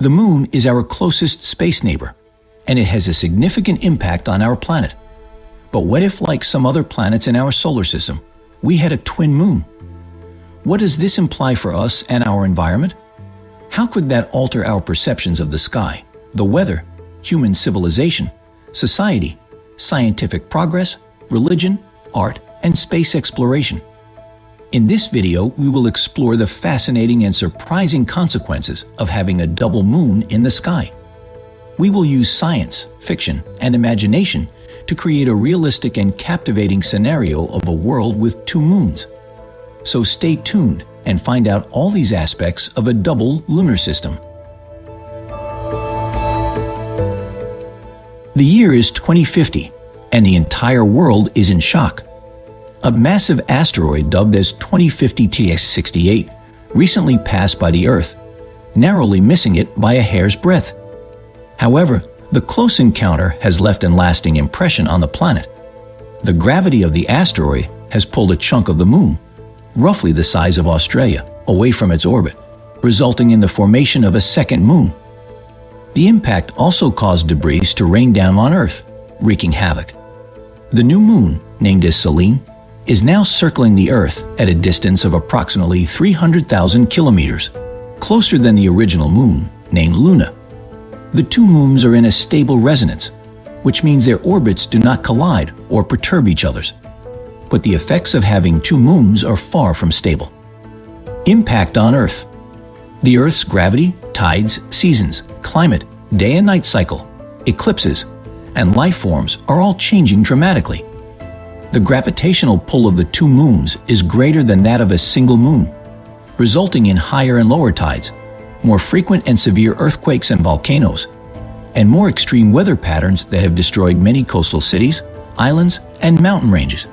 The moon is our closest space neighbor, and it has a significant impact on our planet. But what if, like some other planets in our solar system, we had a twin moon? What does this imply for us and our environment? How could that alter our perceptions of the sky, the weather, human civilization, society, scientific progress, religion, art, and space exploration? In this video, we will explore the fascinating and surprising consequences of having a double moon in the sky. We will use science, fiction, and imagination to create a realistic and captivating scenario of a world with two moons. So stay tuned and find out all these aspects of a double lunar system. The year is 2050, and the entire world is in shock. A massive asteroid dubbed as 2050 TS68 recently passed by the Earth, narrowly missing it by a hair's breadth. However, the close encounter has left a lasting impression on the planet. The gravity of the asteroid has pulled a chunk of the moon, roughly the size of Australia, away from its orbit, resulting in the formation of a second moon. The impact also caused debris to rain down on Earth, wreaking havoc. The new moon, named as Selene, is now circling the Earth at a distance of approximately 300,000 kilometers, closer than the original moon, named Lunar. The two moons are in a stable resonance, which means their orbits do not collide or perturb each other's. But the effects of having two moons are far from stable. Impact on Earth. The Earth's gravity, tides, seasons, climate, day and night cycle, eclipses, and life forms are all changing dramatically. The gravitational pull of the two moons is greater than that of a single moon, resulting in higher and lower tides, more frequent and severe earthquakes and volcanoes, and more extreme weather patterns that have destroyed many coastal cities, islands, and mountain ranges.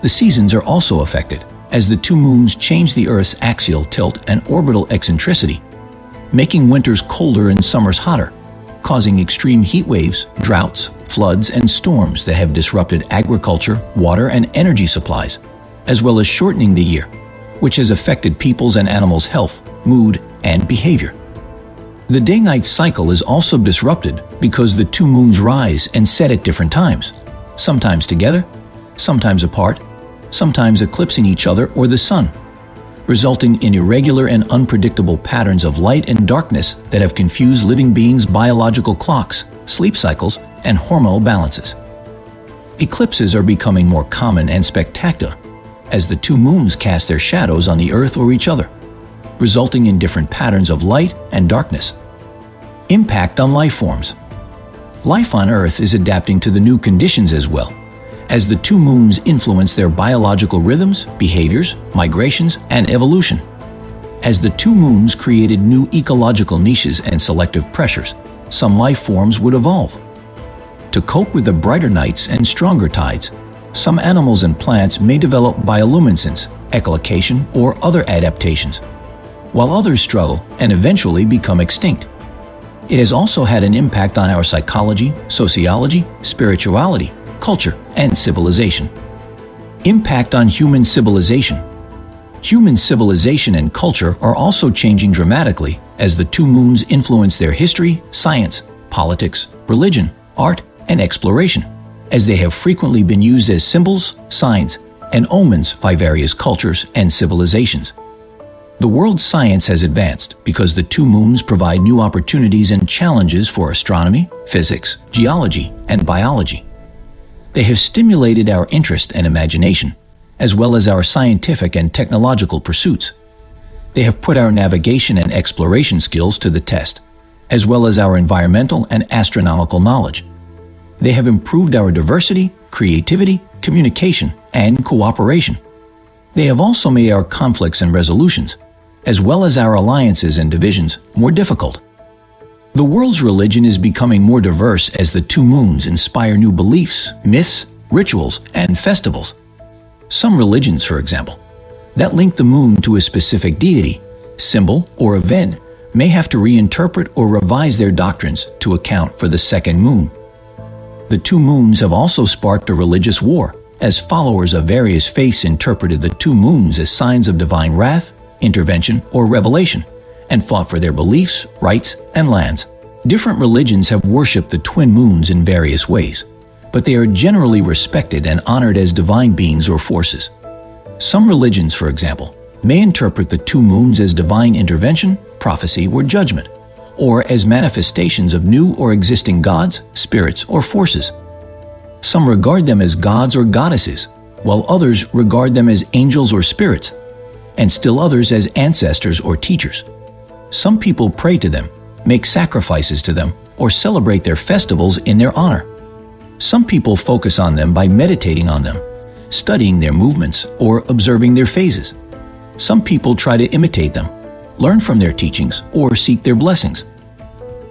The seasons are also affected, as the two moons change the Earth's axial tilt and orbital eccentricity, making winters colder and summers hotter, causing extreme heat waves, droughts, floods, and storms that have disrupted agriculture, water, and energy supplies, as well as shortening the year, which has affected people's and animals' health, mood, and behavior. The day-night cycle is also disrupted because the two moons rise and set at different times, sometimes together, sometimes apart, sometimes eclipsing each other or the sun, resulting in irregular and unpredictable patterns of light and darkness that have confused living beings' biological clocks, sleep cycles, and hormonal balances. Eclipses are becoming more common and spectacular as the two moons cast their shadows on the Earth or each other, resulting in different patterns of light and darkness. Impact on life forms. Life on Earth is adapting to the new conditions as well, as the two moons influence their biological rhythms, behaviors, migrations, and evolution. As the two moons created new ecological niches and selective pressures, some life forms would evolve. To cope with the brighter nights and stronger tides, some animals and plants may develop bioluminescence, echolocation, or other adaptations, while others struggle and eventually become extinct. It has also had an impact on our psychology, sociology, spirituality, culture, and civilization. Impact on human civilization. Human civilization and culture are also changing dramatically as the two moons influence their history, science, politics, religion, art, and exploration, as they have frequently been used as symbols, signs, and omens by various cultures and civilizations. The world's science has advanced because the two moons provide new opportunities and challenges for astronomy, physics, geology, and biology. They have stimulated our interest and imagination, as well as our scientific and technological pursuits. They have put our navigation and exploration skills to the test, as well as our environmental and astronomical knowledge. They have improved our diversity, creativity, communication, and cooperation. They have also made our conflicts and resolutions, as well as our alliances and divisions, more difficult. The world's religion is becoming more diverse as the two moons inspire new beliefs, myths, rituals, and festivals. Some religions, for example, that link the moon to a specific deity, symbol, or event may have to reinterpret or revise their doctrines to account for the second moon. The two moons have also sparked a religious war, as followers of various faiths interpreted the two moons as signs of divine wrath, intervention, or revelation, and fought for their beliefs, rights, and lands. Different religions have worshipped the twin moons in various ways, but they are generally respected and honored as divine beings or forces. Some religions, for example, may interpret the two moons as divine intervention, prophecy, or judgment, or as manifestations of new or existing gods, spirits, or forces. Some regard them as gods or goddesses, while others regard them as angels or spirits, and still others as ancestors or teachers. Some people pray to them, make sacrifices to them, or celebrate their festivals in their honor. Some people focus on them by meditating on them, studying their movements, or observing their phases. Some people try to imitate them, learn from their teachings, or seek their blessings.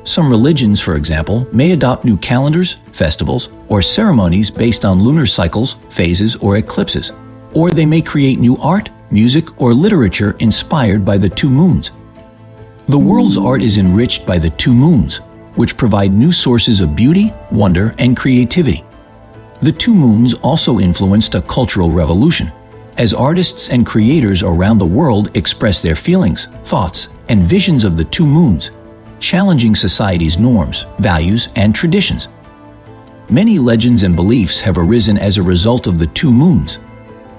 Some religions, for example, may adopt new calendars, festivals, or ceremonies based on lunar cycles, phases, or eclipses, or they may create new art, music, or literature inspired by the two moons. The world's art is enriched by the two moons, which provide new sources of beauty, wonder, and creativity. The two moons also influenced a cultural revolution, as artists and creators around the world express their feelings, thoughts, and visions of the two moons, challenging society's norms, values, and traditions. Many legends and beliefs have arisen as a result of the two moons.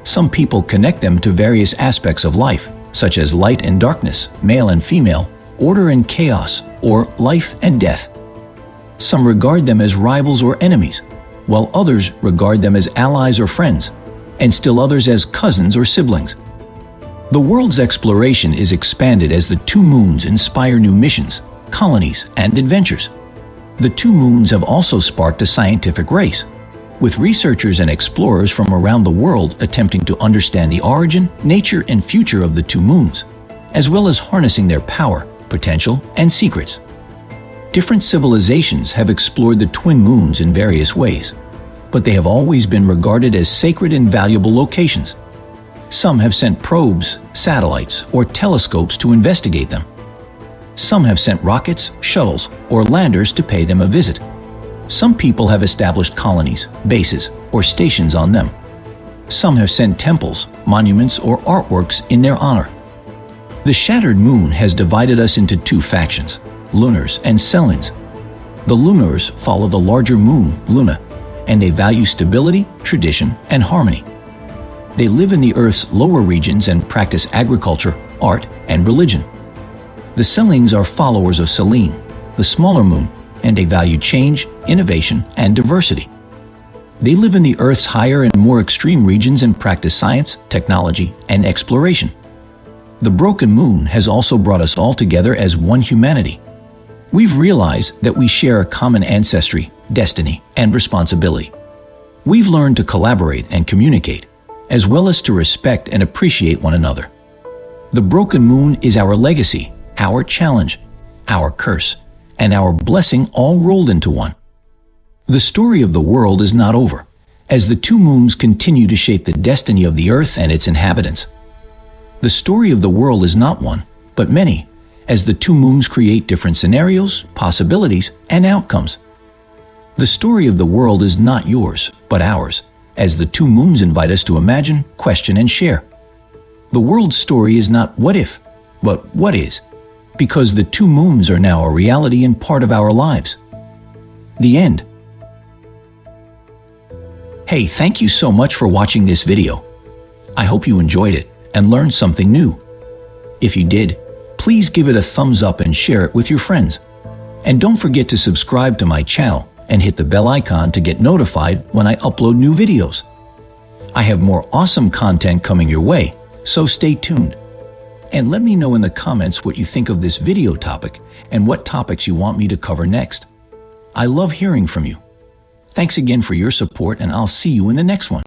Some people connect them to various aspects of life, such as light and darkness, male and female, order and chaos, or life and death. Some regard them as rivals or enemies, while others regard them as allies or friends, and still others as cousins or siblings. The world's exploration is expanded as the two moons inspire new missions, colonies, and adventures. The two moons have also sparked a scientific race, with researchers and explorers from around the world attempting to understand the origin, nature, and future of the two moons, as well as harnessing their power, potential, and secrets. Different civilizations have explored the twin moons in various ways, but they have always been regarded as sacred and valuable locations. Some have sent probes, satellites, or telescopes to investigate them. Some have sent rockets, shuttles, or landers to pay them a visit. Some people have established colonies, bases, or stations on them. Some have sent temples, monuments, or artworks in their honor. The shattered moon has divided us into two factions, Lunars and Selens. The Lunars follow the larger moon, Luna, and they value stability, tradition, and harmony. They live in the Earth's lower regions and practice agriculture, art, and religion. The Selens are followers of Selene, the smaller moon, and they value change, innovation, and diversity. They live in the Earth's higher and more extreme regions and practice science, technology, and exploration. The broken moon has also brought us all together as one humanity. We've realized that we share a common ancestry, destiny, and responsibility. We've learned to collaborate and communicate, as well as to respect and appreciate one another. The broken moon is our legacy, our challenge, our curse, and our blessing all rolled into one. The story of the world is not over, as the two moons continue to shape the destiny of the Earth and its inhabitants. The story of the world is not one, but many, as the two moons create different scenarios, possibilities, and outcomes. The story of the world is not yours, but ours, as the two moons invite us to imagine, question, and share. The world's story is not what if, but what is, because the two moons are now a reality and part of our lives. The end. Hey, thank you so much for watching this video. I hope you enjoyed it and learned something new. If you did, please give it a thumbs up and share it with your friends. And don't forget to subscribe to my channel and hit the bell icon to get notified when I upload new videos. I have more awesome content coming your way, so stay tuned. And let me know in the comments what you think of this video topic and what topics you want me to cover next. I love hearing from you. Thanks again for your support, and I'll see you in the next one.